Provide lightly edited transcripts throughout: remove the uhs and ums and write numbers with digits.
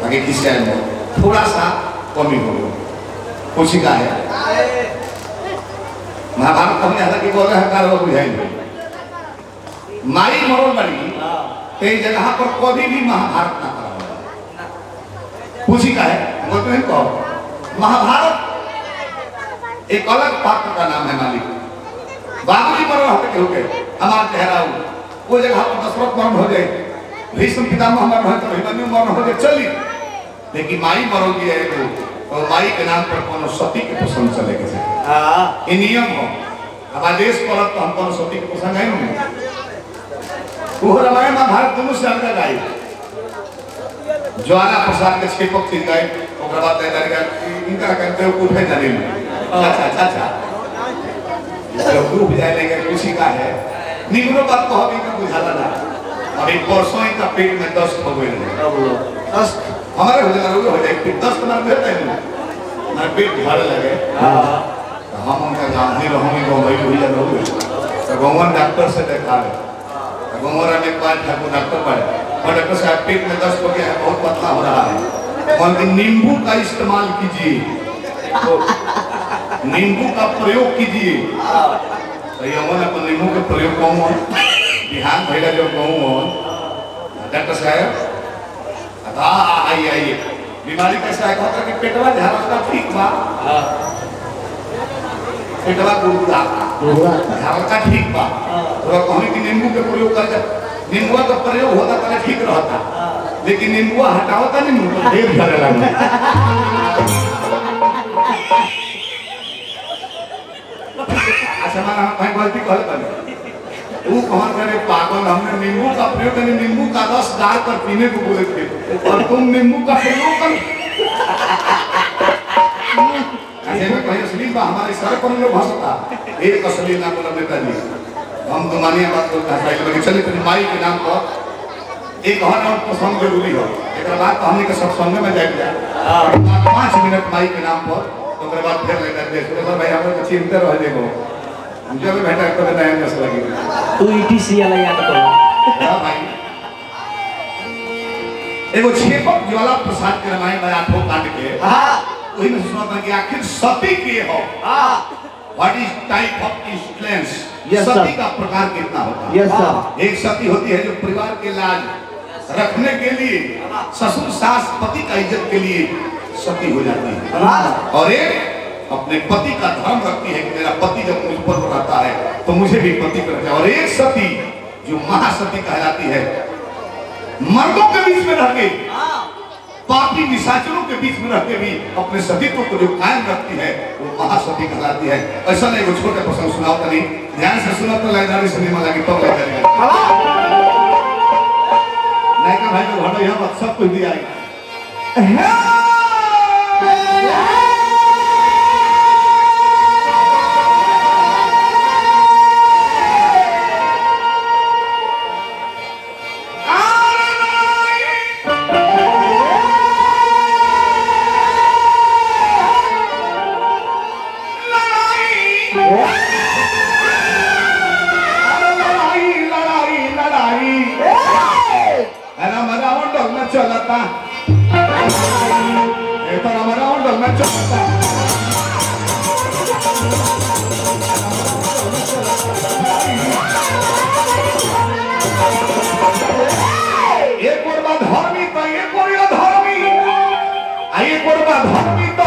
आगे किसी थोड़ा सा कमी हो गया कोशिका है महाभारत हमने हालांकि बोले हकार हो बुझाई माई मरोल बड़ी कई जगह पर कभी भी महाभारत ना करा कोशिका है बोलते हैं कौन महाभारत एक अलग पात्र का नाम है मालिक बाबूजी मरो हट के होके हमार चेहरा वो जगह पर दशरथ मरण हो जाए भीष्म पितामह मरण हो तो अभिमन्यु मरण हो जाए चली लेकिन माई मरोगी है और माई के नाम पर कोनो सती के पसंद चले के हां ये नियम हो अब आदेश पर तो हम कोनो सती के पसंद नहीं होंगे वो रामायण महाभारत दोनों से अलग आई ज्वाला प्रसाद के छेपक थी गए ओकरा बाद इनका कहते हो कुछ है जाने अच्छा जो ग्रुप जाए लेंगे खुशी का है निम्नो बात को हम इनका बुझाला ना अभी परसों इनका पेट में दस्त हो गए दस्त हमारे हो जाए दस्त मार देता है हमारे पेट झाड़े लगे हम उनका गाँव नहीं रहूँगी गाँव भाई भैया रहोगे तो गौवन डॉक्टर से देखा है गौवन में एक बार ठाकुर डॉक्टर पड़े और डॉक्टर साहब पेट में दस्त हो गया है बहुत पतला हो रहा है और नींबू का इस्तेमाल कीजिए नींबू का प्रयोग कीजिए तो यमन अपन नींबू के प्रयोग कहूँ बिहान भैया जो कहूँ डॉक्टर साहब आइए बीमारी कैसा है कहता कि पेटवा झाड़ता ठीक बा पेटवा गुड़गुड़ा झाड़ता ठीक बा तो कहने कि नींबू के प्रयोग कर नींबुआ का प्रयोग होता पहले ठीक रहता लेकिन नींबुआ हटावता नहीं तो ढेर झाड़े लगता अच्छा माना हम भाई गलती कहल कर वो कौन करे पागल हमने नींबू का प्रयोग करने नींबू का रस डाल कर पीने को बोले थे और तुम नींबू का प्रयोग कर ऐसे में कहीं असली बा हमारे सारे पर लोग हंसता एक असली ना बोला नेताजी हम तो मानिए बात को कहता है कि चलिए तेरी माई के नाम पर एक हर और पसंद जरूरी हो एक बात तो हमने के सत्संग में जाएगा 5 मिनट माई के नाम पर तो मेरे बाद फिर लेकर दे तो भाई हम लोग चिंता रह देखो मुझे भी बेटा को नया मसला लगी तू ईटीसी वाला याद करो हां भाई एगो छेपक ज्वाला प्रसाद के रामायण में 8 कांड के हां वही में सुनाता कि आखिर सती के हो हां what is type of influence सती का प्रकार कितना होता है यस सर एक सती होती है जो परिवार के लाज रखने के लिए ससुर सास पति का इज्जत के लिए सती हो जाती है और एक अपने पति का धर्म रखती है कि मेरा पति जब मुझ पर रहता है तो मुझे भी पति करता है और एक सती जो महासती कहलाती है मर्दों के बीच में रह के पापी निशाचरों के बीच में रह के भी अपने सतीत्व को जो कायम रखती है वो महासती कहलाती है ऐसा नहीं वो छोटे प्रसंग सुनाओ तनी ध्यान से सुनो तो लाइदारी सिनेमा लगी तो लाइदारी नहीं का भाई तो हटो यहाँ सब कुछ दिया चलता तो हमारा ऑर्डर में चलता एक और बात धर्मी तो एक और धर्मी एक और बात धर्मी तो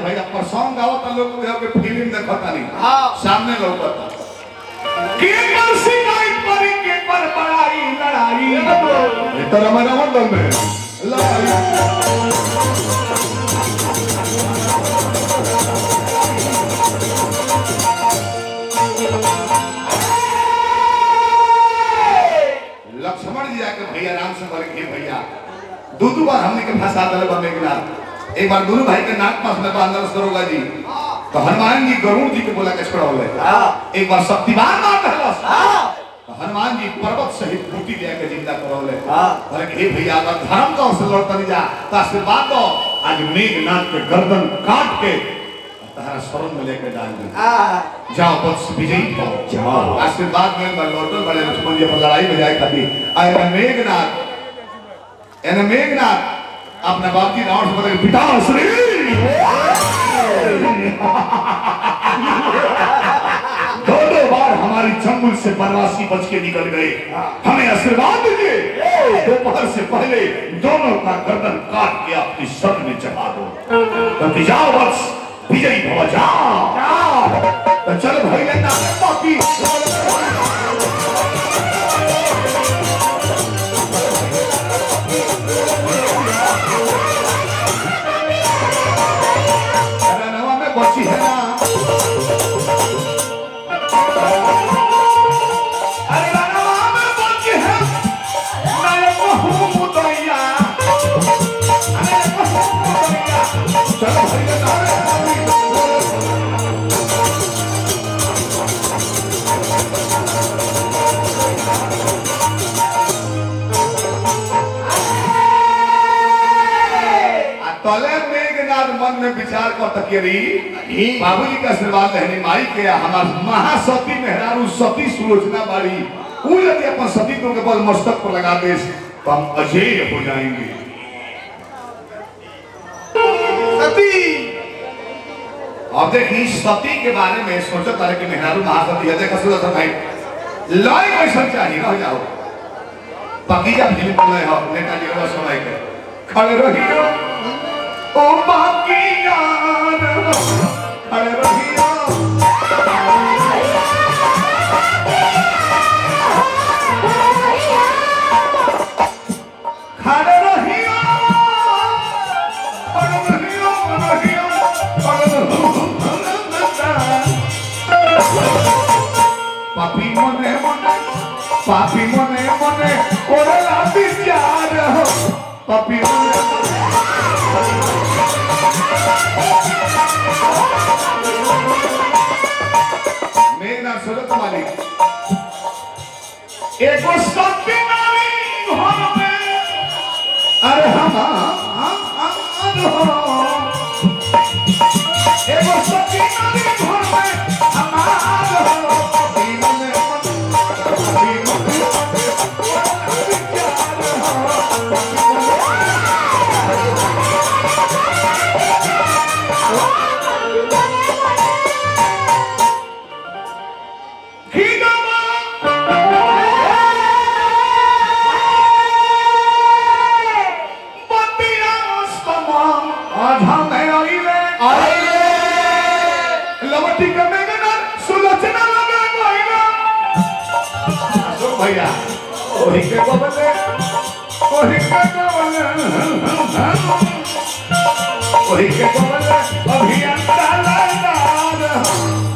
भैया प्रसंग गाओ तो लोग के फिल्म देखता नहीं सामने लौकता के पर शिकायत पर के पर बड़ाई लड़ाई तो हमारा मंडल में लड़ाई लक्ष्मण जी आके भैया राम से बोले कि भैया दो बार हमने के फंसा दले बने गिना एक बार दोनों भाई के नाक पास में बांधल दरोगा जी तो हनुमान जी गरुड़ जी को बोला के छोड़ाओले एक बार शक्तिवान मार कहलस तो हनुमान जी पर्वत सहित बूटी लेके जिंदा करौले बोले कि हे भैया अगर धर्म का से लड़ता नहीं जा तो आशीर्वाद दो आज मेघनाथ के गर्दन काट के तारा शरण में लेकर डाल दे। जाओ वत्स विजयी हो। जाओ। आशीर्वाद में लौटल बड़े लक्ष्मण जी पर लड़ाई में जाए खाती। आए मेघनाथ अपना बाप की रावण से बोले पिता श्री दो बार हमारी जंगल से बनवासी बच के निकल गए, हमें आशीर्वाद दीजिए। दोपहर से पहले दोनों का गर्दन काट के अपनी सर में चढ़ा दो। तो जाओ वत्स विजयी भव, जाओ। तो चल भाई लेना बाकी बची है ना। अरे रानवा में बची है मैं कहूँ मुदैया, अरे कहूँ मुदैया। चलो भाई ना तले मेघनाथ मन में विचार कर तकेरी बाबूजी का आशीर्वाद रहने माई के हमार महासती मेहरारू सती सुलोचना बाड़ी उ यदि अपन सती तो के बल मस्तक पर लगा दे तो हम अजेय हो जाएंगे। सती अब देखिए सती के बारे में सोचो तारे कि मेहरारू महासती है। देखा सुनो भाई लय कैसा चाहिए रह जाओ बगीचा फिल्म में हो नेताजी का समय के खड़े रहियो ओ बाकी यार खड़े रहियो खड़े रहियो पापी मने कोरला विचार हो पापी मेघनाथ सुरत मालिक एगो सती नारी घर में अरे हम एगो सती नारी घर में भैया ओही के बोले अभियंता लाल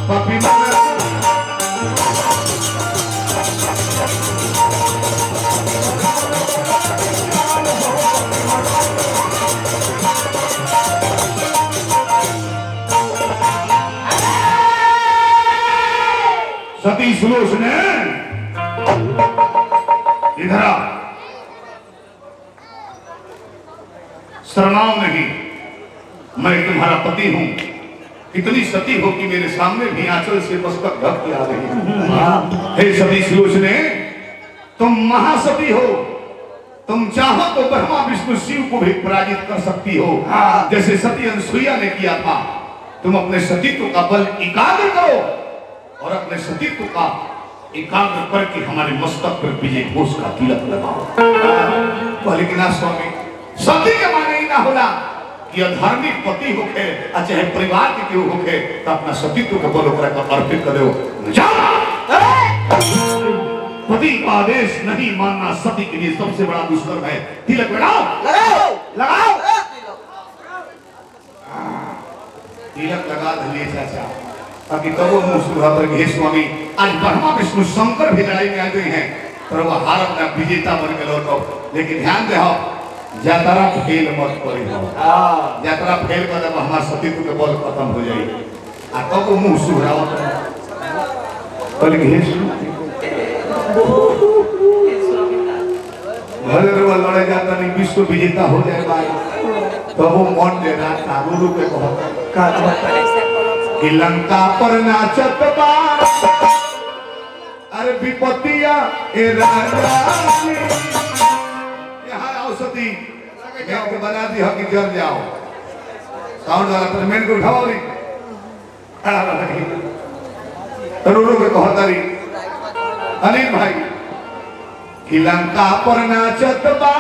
पपी सती सुलोचना इधर शरणाओ नहीं, मैं तुम्हारा पति हूं। कितनी सती हो कि मेरे सामने भी आंचल से मस्तक ढक के आ रही है। हे सती सुलोचना तुम महासती हो, तुम चाहो तो ब्रह्मा विष्णु शिव को भी पराजित कर सकती हो जैसे सती अनसुईया ने किया था। तुम अपने सतीत्व का बल एकाग्र करो और अपने सतीत्व का एकाग्र करके हमारे मस्तक पर विजय घोष का तिलक लगाओ। लेकिन स्वामी सती के माने ही ना होला कि अधार्मिक पति होके चाहे परिवार के केहू होके तो अपना सतीत्व के बल ओकरा का अर्पित कर दो। पति का आदेश नहीं मानना सती के लिए सबसे बड़ा दुष्कर्म है। तिलक लगाओ लगाओ तिलक लगा दिए चाचा ताकि तब वो मुंह सुधा पर हे स्वामी आज ब्रह्मा विष्णु शंकर भी लड़ाई में आ गए हैं पर वह हारत ना विजेता बन गए लौटो। लेकिन ध्यान दे हो यात्रा फेल मत करी हो, यात्रा फेल कर जब हमारा सतीत्व के बल खत्म हो जाए आ तब वो मुंह सुधरावत बोले हे भले रे लड़े जाता नहीं विश्व विजेता हो जाए भाई तब वो मन दे रहा था गुरु के कहत का कि लंका पर नाचत बा अरे विपत्तिया ए राजा यहाँ औषधि के बना दी हो कि जल जाओ साउंड वाला पेमेंट को उठाओ री खड़ा रही रो के कहतारी अनिल भाई कि लंका पर नाचत बा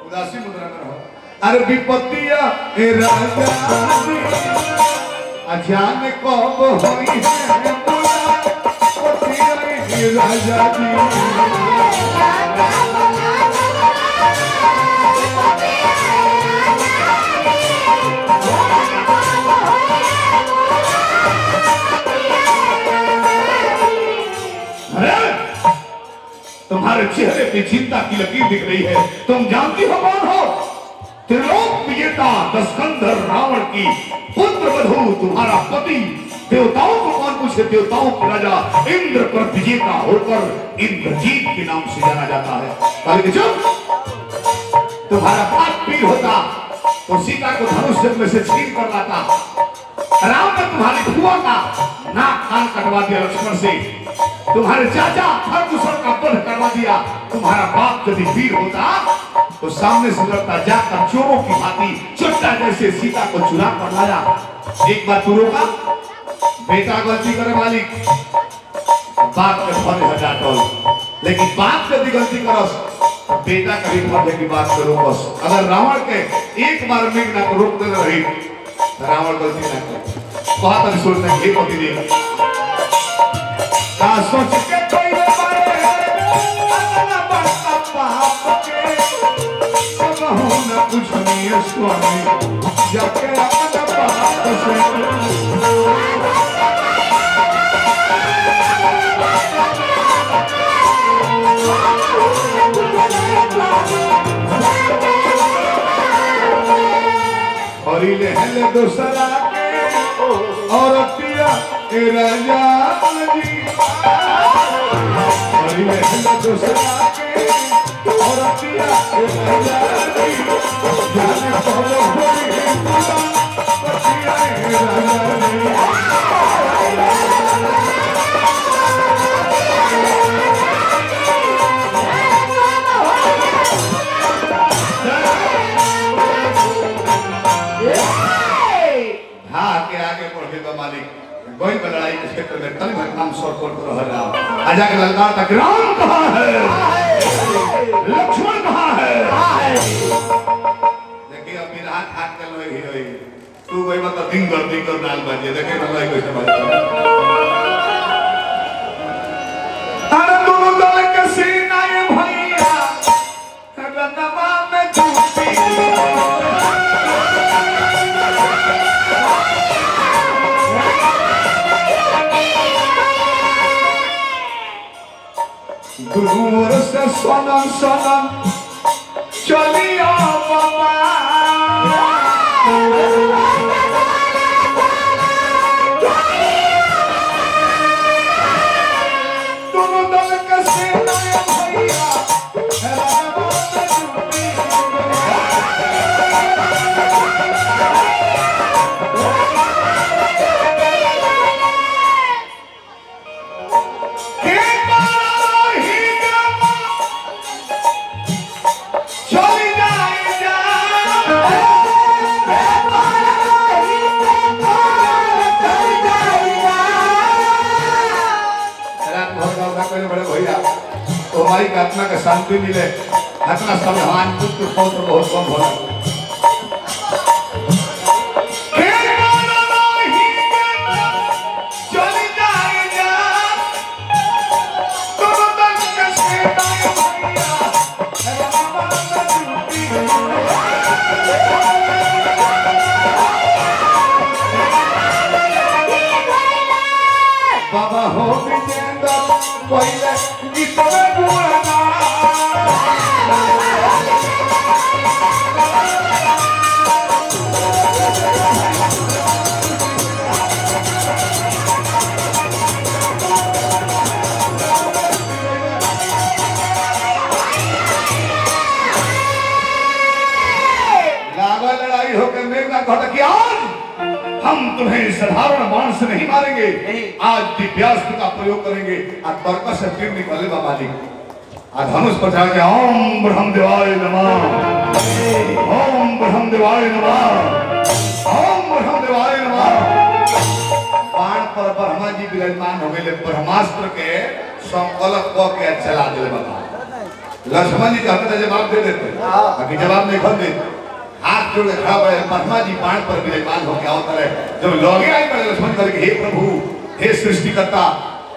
उदासी मुद्रा में रहो अरे विपत्तिया ए राजा अजान कब होई है राजा जी तुम्हारे चेहरे पे चिंता की लकीर दिख रही है तुम जानती हो कौन हो त्रिलोक विजेता दशकंधर रावण की पुत्र वधू तुम्हारा पति देवताओं को कौन पूछे देवताओं के राजा इंद्र पर विजेता होकर इंद्रजीत के नाम से जाना जाता है चुप तुम्हारा बाप पीर होता तो सीता को धनुष में से छीन कर लाता राम ने तुम्हारी फुआ का नाक कान कटवा दिया लक्ष्मण से तुम्हारे चाचा हर दूसरे का वध करवा दिया तुम्हारा बाप यदि वीर होता तो सामने से लड़ता जाकर चोरों की भांति चुट्टा जैसे सीता को चुरा कर लाया एक बार तू रोका बेटा गलती करे मालिक बाप के फर्ज हटा टोल लेकिन बाप यदि गलती करस तो बेटा का भी फर्ज है कि बात को रोकस अगर रावण के एक बार मेघना को रोक देना रही रावण गलती ना करे बहुत अच्छी सोचना है पति देव का सोच के कोई बारे अपना बड़ा पाप के कहूं ना कुछ नहीं स्वामी जाके अपना पाप से और ले हले दूसरा के और पिया ए राजा जी और ले हले दूसरा के और पिया ए राजा जी जाने कब होई पिया ए राजा जी कोई लड़ाई के क्षेत्र में तन भर नाम सौ कोट रह रहा आजा के ललकार तक राम कहाँ है लक्ष्मण कहाँ है देखिए अब मेरा हाथ हाथ कर लो हीरोइन तू कोई मतलब दिंगर नाल बजे देखे ना कोई कैसे बजे अरे दोनों दल के सीना ये भैया रनवा में टूटी दूर से सनम सनम चलिया बाबा दोनों दल के सेना भैया हमारी आत्मा का शांति मिले आत्मा समाधान पुत्र पौत्र बहुत कम हो बाबा हो विजेंद्र पहले कितने बुलाना लड़ाई होकर मेघना कहता कि आज हम तुम्हें साधारण बाण से नहीं मारेंगे, आज दिव्यास्त्र का प्रयोग करेंगे। तर्क से तीर निकले बाबा जी धनुष पर जाके ओम ब्रह्मदेवाय नमः, ओम ब्रह्मदेवाय नमः, ओम ब्रह्मदेवाय नमः। बाण पर ब्रह्मा जी विराजमान हो गए, ब्रह्मास्त्र के संकल्प को के चला दिले बाबा। लक्ष्मण जी कहते जवाब दे देते, बाकी जवाब नहीं खोल देते, हाथ जोड़ के खड़ा पड़े। ब्रह्मा जी बाण पर विराजमान हो गया होता है। जब लौगे आए पड़े लक्ष्मण करके, हे प्रभु, हे सृष्टिकर्ता,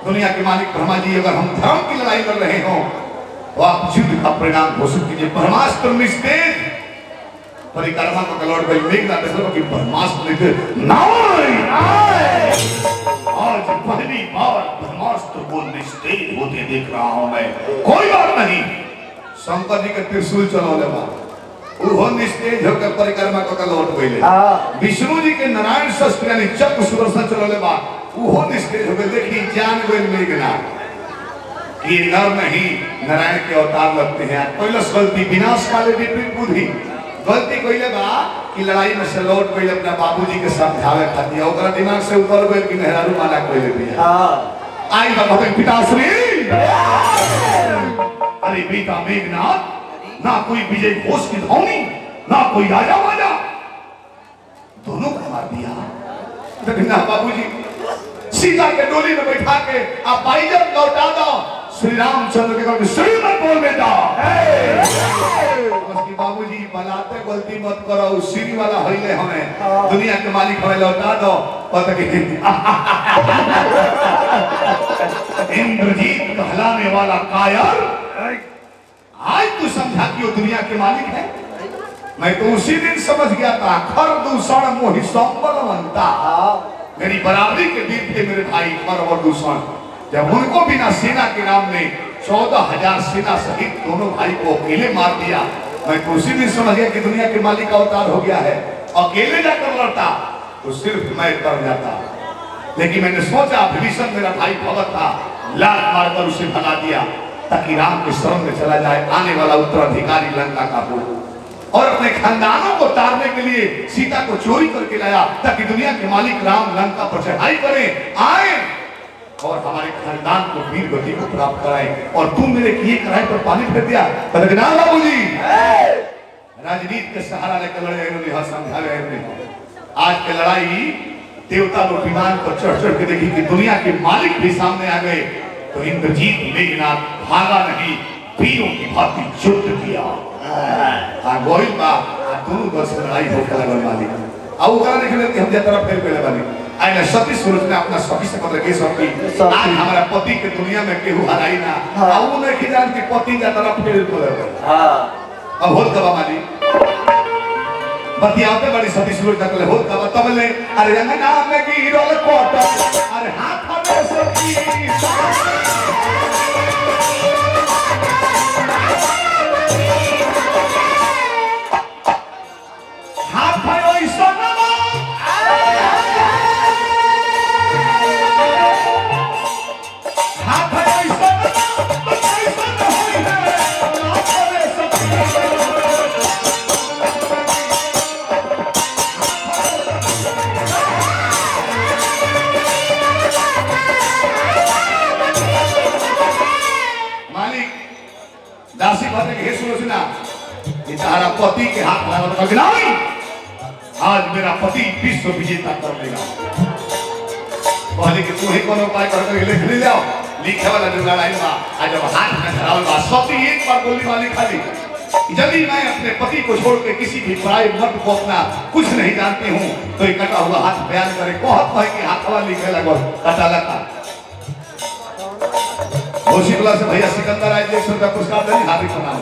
दुनिया के मालिक ब्रह्मा जी, अगर हम धर्म की लड़ाई कर रहे हो तो आप युद्ध का परिणाम घोषित कीजिए। ब्रह्मास्त्र निस्तेज परिक्रमा को कलौट गई। मेघनाथ देखो कि ब्रह्मास्त्र आज पहली बार ब्रह्मास्त्र को निस्तेज होते देख रहा हूं मैं। कोई बात नहीं, शंकर जी के त्रिशूल चलौले बात वो निस्तेज होकर परिक्रमा को कलौट गई। विष्णु जी के नारायण शस्त्र यानी चक्र सुदर्शन चलौले बात वो निस्तेज हो गए। देखिए जान गए मेघनाथ ये नर नहीं नारायण के अवतार लगते हैं। पहले गलती विनाश काले विपरीत बुद्धि, गलती कइले बा कि लड़ाई में से लौट गइल अपना बाबूजी के समझावे खातिर, ओकरा दिमाग से उतर गइल कि मेहरारू माना कइले बिया। हां आई बाबा के पिताश्री, अरे बेटा मेघनाथ, ना कोई विजय घोष की ध्वनि, ना कोई राजा वाजा, दोनों को मार दिया। लेकिन ना बाबूजी सीता के डोली में बैठा के आप पाइजन लौटा दो। श्री रामचंद्र के कहते श्री मत बोल बेटा, उसकी बाबूजी बनाते गलती मत करो, श्री वाला हईले हमें, दुनिया के मालिक हमें लौटा दो। पता कि इंद्रजीत कहलाने वाला कायर, आज तू समझा कि वो दुनिया के मालिक है। मैं तो उसी दिन समझ गया था, खर दूषण मोहि संबलवंता, मेरी बराबरी के वीर थे मेरे भाई खर और दूषण। जब उनको बिना सेना के नाम ने 14,000 सेना सहित दोनों भाई को अकेले मार दिया, मैं तो उसी दिन समझ गया कि दुनिया के मालिक का अवतार हो गया है। अकेले जाकर लड़ता तो सिर्फ मैं कर जाता, लेकिन मैंने सोचा विभीषण मेरा भाई भगत था, लात मारकर उसे भगा दिया ताकि राम के शरण में चला जाए, आने वाला उत्तराधिकारी लंका का हो। और अपने खानदानों को तारने के लिए सीता को चोरी करके लाया ताकि दुनिया के मालिक राम लंका पर चढ़ाई करें, आए और हमारे खानदान को वीर गति को प्राप्त कराए। और तुम मेरे किए कराए पर पानी फेर दिया। बाबूजी राजनीति के सहारा लेकर लड़े, समझावे। आज की लड़ाई देवता लोग विमान पर चढ़ चढ़ के देखी कि दुनिया के मालिक भी सामने आ गए, तो इंद्रजीत मेघनाथ भागा नहीं, वीरों की भांति युद्ध किया। गोहिल बा दोनों दल से लड़ाई होकर लगल वाली। अब ओकरा देख लेते हम जतरा फेर पहले वाली आइना सती सूरज ने अपना सखी से मतलब के सखी आज हमारा पति के दुनिया में केहू हराई ना, अब वो नहीं जान कि पति जतरा फेर पहले। हां अब होत कबा माली बतियाते बड़ी सती सूरज तकले होत कबा तबले, अरे अंगना में गिरल कोट, अरे हाथ में सखी तारा पति के हाथ लगा, नहीं आज मेरा पति विश्व विजेता कर देगा। पहले कि तू ही कोनो उपाय करके लिख ले जाओ, लिखे वाला जो लड़ाई बा आज जब हाथ में धरावल बा, सती एक बार बोलने वाली खाली, यदि मैं अपने पति को छोड़ के किसी भी पराये मर्द को अपना कुछ नहीं जानती हूँ तो ये कटा हुआ हाथ बयान करे। बहुत भाई के हाथ वाला लिखे लगा कटा लगा से भैया सिकंदर आए 100 रुपया पुरस्कार देने हार्दिक प्रणाम।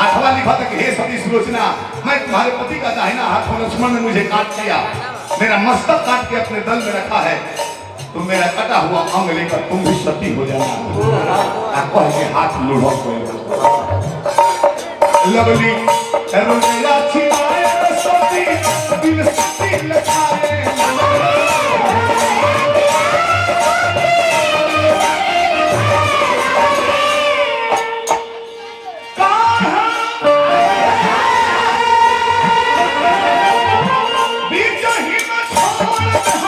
आठवां लिखा था कि हे सती सुलोचना, मैं तुम्हारे पति का दाहिना हाथ लक्ष्मण ने मुझे काट दिया, मेरा मस्तक काट के अपने दल में रखा है, तुम मेरा कटा हुआ अंग लेकर तुम भी सती हो जाना। कह के हाथ लुढ़क लवली सती दिल सती लखाए Be the hero,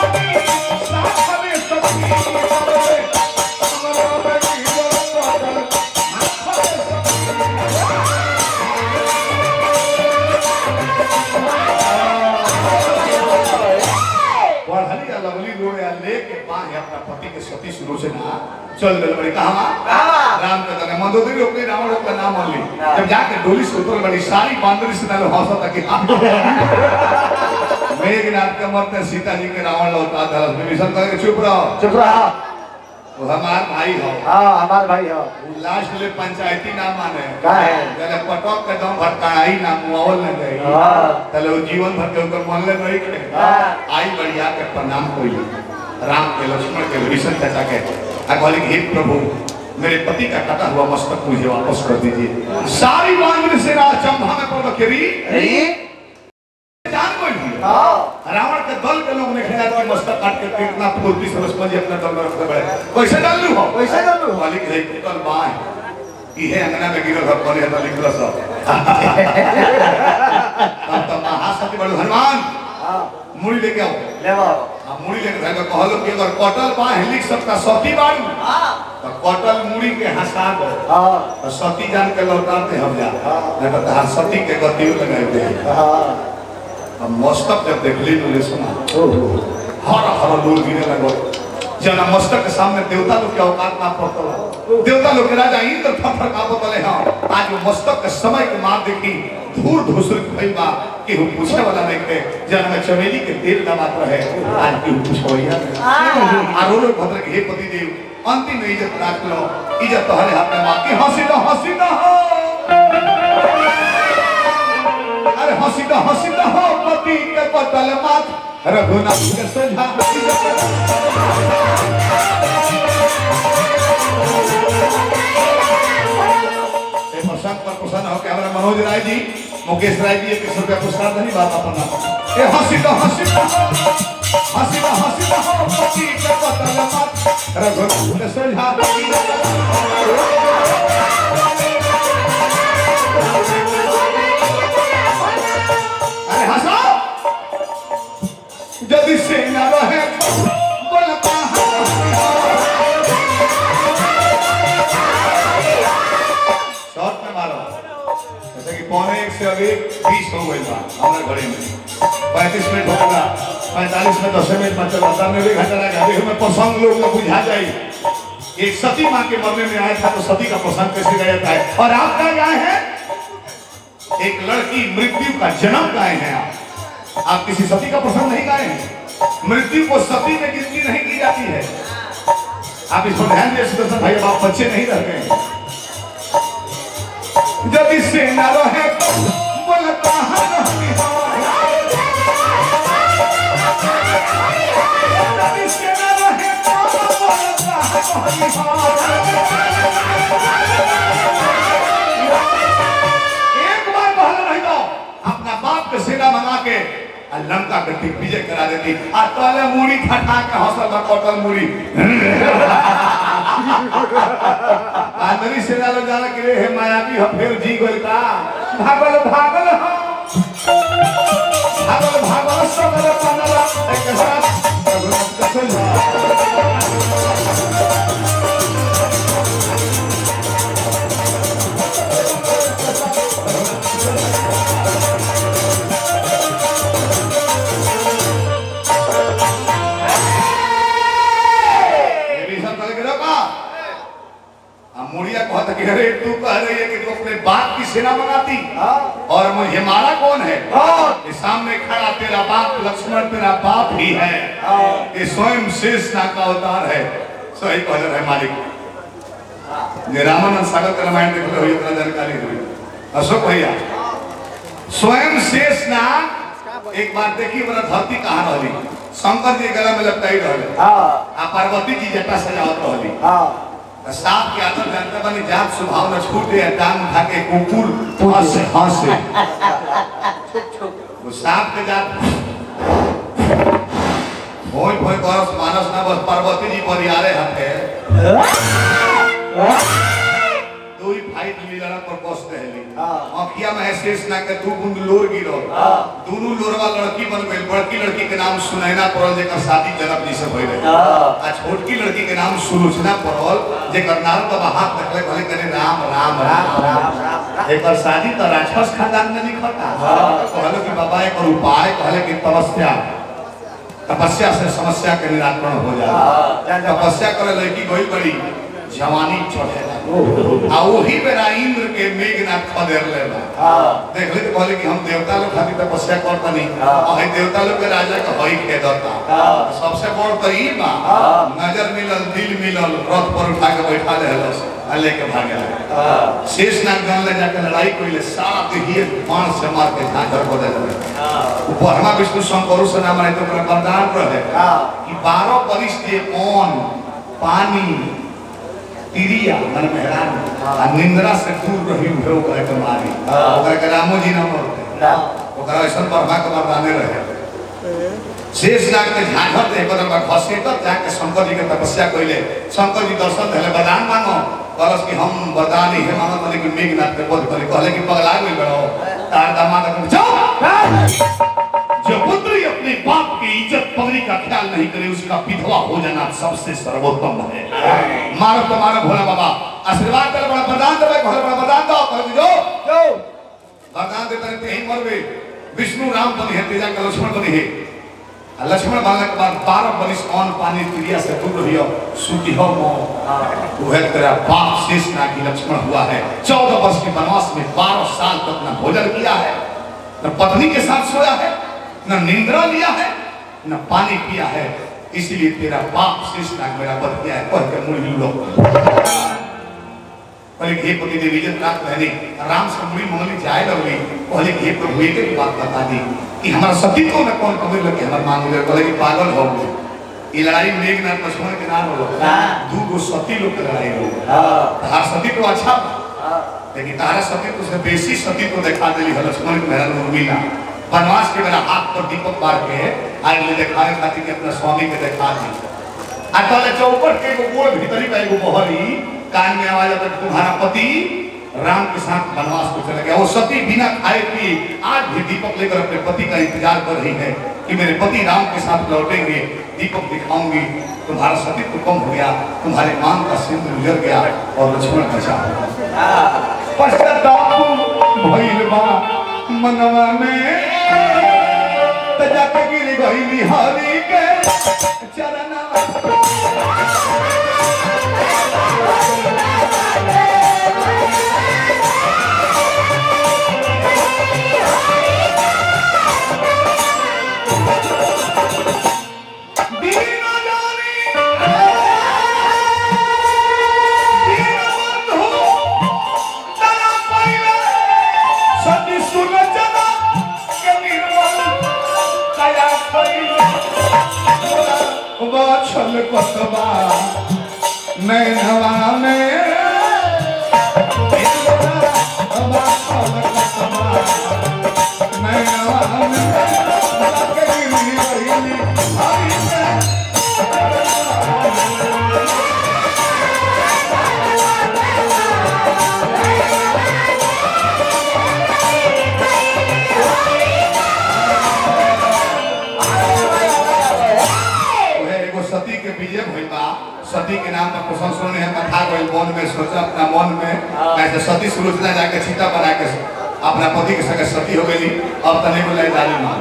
लहरी या लवली रोड या लेके बांध अपना पति के सती शुरू से ना चल गए बड़ी कहा राम के तने मंदोदरी रोकली रावण का नाम बोली जब जाके डोली से उतर बड़ी सारी बांदरी से नालो हंसा तक मेघनाथ के मरते सीता जी के रावण लौटा दरस विभीषण कहे चुप रहो वो हमार भाई हो हां हमार भाई हो लास्ट ले पंचायती नाम माने का है जले पटक के दम भर कढ़ाई नाम मुआवल न गई हां तले वो जीवन भर के ऊपर मन ले नहीं के आई बढ़िया के प्रणाम कोई राम के लक्ष्मण के विभीषण चाचा के अगले हे प्रभु मेरे पति का कटा हुआ मस्तक मुझे वापस कर दीजिए सारी बांधने से राज चंबा में पड़ केरी जान कोई रावण के दल के लोग ने खेला कि मस्तक काट के कितना फुर्ती से लक्ष्मण जी अपना दल में रखते बड़े कैसे डाल लू हो कैसे डाल लू मालिक है कल बाय ये अंगना में गिरल घर पर है लिख लो सब तब महासती बड़े हनुमान हां मुड़ी लेके आओ ले आओ अब मुड़ी लेके जाके कहलो कि अगर कटल बा है लिख सकता सती बाड़ू हां तो कटल मुड़ी के हंसा दो हां और सती जान के लौटाते हम जा नहीं तो तार सती के गति लगाए दे हां अब मस्तक जब देख ली तो सुना हर हर दूर गिरे लगो जब मस्तक के सामने देवता लोग के औकात ना पड़ता देवता लोग के राजा इंद्र थर का बोले हां आज वो मस्तक के समय के मार देखी धूर धूसर भइल बा कि वो पूछे वाला नहीं थे जन में चमेली के तेल ना मात्र है आज की पूछोइया आरोलो भद्र के हे पति देव अंतिम इज्जत राख लो इज्जत तोहरे हाथ में मां के हंसी ना हो अरे हंसी ना हो पति के बदल मात रघुनाथ के सजा प्रसन्न हो के हमारा मनोज राय जी मुकेश राय जी 100 रुपया पुरस्कार धनी बात अपना ए हंसी ना हो पति के बदल मात रघुनाथ के सजा अरे हंसो जल्दी से ना रहे बोलता शॉट में मारो जैसे कि 1:45 से अभी 20 हो गई बात हमारे घड़ी में 35 मिनट हो गया 45 में 10 मिनट में चला था मेरे घंटा लगा अभी हमें प्रसंग लोग को बुझा जाए एक सती माँ के मरने में आया था तो सती का प्रसंग कैसे गया था और आप क्या गाए हैं एक लड़की मृत्यु का जन्म गाए हैं आप किसी सती का प्रसंग नहीं गाए हैं मृत्यु को सती में गिनती नहीं की जाती है आप इसको ध्यान दिए सुदर्शन भाई अब आप बच्चे नहीं रह गए जब इससे न रहे बोलता अपना बाप के सेना मंगा के लंका के दिग्विजय करा देती और तोले मुड़ी ठठा के हौसल में कटल मुड़ी आदमी सेना लोग जाना कि रे मायावी हो फिर जी गोल का भागल सबल पनला एक साथ मुड़िया कहता कि अरे तू कह रही है कि तू अपने बाप की सेना मंगाती और मुझे मारा कौन है ये सामने खड़ा तेरा बाप लक्ष्मण तेरा बाप ही है ये स्वयं शेषनाग का अवतार है सही कह रहे मालिक रामानंद सागर का रामायण देख लो इतना जानकारी हुई अशोक भैया स्वयं शेषनाग एक बार देखिए मेरा धरती कहाँ रही शंकर जी गला में लपटाई रही पार्वती जी जटा सजावत रही सांप के आदत जानते बनी जात स्वभाव न छूटे टांग उठा के कुकुर हंसे वो सांप के जात भोई बरस मानस ना बस पार्वती जी परियारे हथे दूरी फाइट लीला पर बस रहली आंखिया में शेष ना के दू बूंद लोर गिरो दोनों लोरवा लड़की बन गई बड़की लड़की के नाम सुनैना पड़ल जेकर शादी जनक जी से भई रहे आ छोटकी लड़की के नाम सुलोचना पड़ल जेकर नाम बाबा हाथ रखले भले करे राम राम राम राम एकर शादी तो राक्षस खानदान में नहीं खता कहले कि बाबा एक उपाय कहले कि तपस्या तपस्या से समस्या के निराकरण हो जाए। तपस्या करे लड़की गई बड़ी जवानी चढ़ेला आ वही बेरा इंद्र के मेघनाथ खदेर लेला। देख ले तो कहले कि हम देवता लोग खातिर तपस्या करतनी आ हे देवता लोग के राजा के हई खेदता। सबसे बड़ तो ई बा नजर मिलल दिल मिलल रथ पर उठा के बैठा लेलस आ लेके भागेला। शेषनाग गन ले जाके लड़ाई कइले सारा देहिए बाण से मार के झांझर को देले। ब्रह्मा विष्णु शंकर से नाम है तो वरदान रहे कि 12 बरिस के अन्न पानी तिरिया मन मेहरान आ निंद्रा से दूर रही हुए ओकरा के मारी ओकरा के रामो जी नाम रखते ओकरा ऐसा ब्रह्मा के वरदान रहे। शेषनाग के झांझर दे बदल में घसीटत जाके शंकर जी के तपस्या कइले। शंकर जी दर्शन देले वरदान मांगो कहलस कि हम वरदान ही मांगत बने कि मेघनाथ के बोध करे कहले कि पगला गइल बड़ो तार दामाद जाओ जो पुत्री अपने बाप की इज्जत पगड़ी का ख्याल नहीं करे उसका विधवा हो जाना सबसे सर्वोत्तम है। मारो तुम्हारा भोला बाबा आशीर्वाद कर बड़ा वरदान दे भोला बड़ा वरदान दो कर दो वरदान देते हैं यही मरवे विष्णु राम बने हैं तेजा का लक्ष्मण बने हैं। लक्ष्मण बनने के बाद 12 बरिस अन्न पानी क्रिया से दूर रहियो सुखी हो वह तेरा बाप शेषनाग की लक्ष्मण हुआ है। 14 वर्ष के वनवास में 12 साल तक न भोजन किया है न पत्नी के साथ सोया है न निंद्रा लिया है न पानी पिया है। इसलिए तेरा बाप शेषनाग मेरा वध किया है कह के मुड़ी लोग कहले हे पति देवी जब रात रहने राम से मुड़ी मंगली जाए लगली कहले हे प्रभु एक ही बात बता दी कि हमारा सतीत्व में कौन कमी लगे हमारे मांग ले कहले कि पागल हो गए ये लड़ाई मेघनाथ लक्ष्मण के नाम हो दो गो सती लोग की लड़ाई हो हर सतीत्व अच्छा लेकिन तारा सतीत्व से बेसी सतीत्व दिखा देली लक्ष्मण के मेहरान उर्मिला वनवास के बेला हाथ पर दीपक मार के आज ले दिखाने खातिर के अपना स्वामी के दिखा दी आ कहले चौपट के एगो गोड़ भीतरी का एगो बहरी कान में आवाज आता तुम्हारा पति राम के साथ वनवास को चला गया। वो सती बिना खाए पिए आज भी दीपक लेकर अपने पति का इंतजार कर रही है कि मेरे पति राम के साथ लौटेंगे दीपक दिखाऊंगी। तुम्हारा सतीत्व कम हो गया तुम्हारे मांग का सिंदूर उजड़ गया और लक्ष्मण बचा मनवा में तजा के गिर गई हरि के चरण छल कतबा नैनवा में नैनवा में सती के नाम पर कुशल सुनने हैं कथा कोई मन में सोचा अपना मन में कैसे सती सुलोचना जाके सीता बना के अपना पति के संग सती हो गई अब तने को ले जाली मान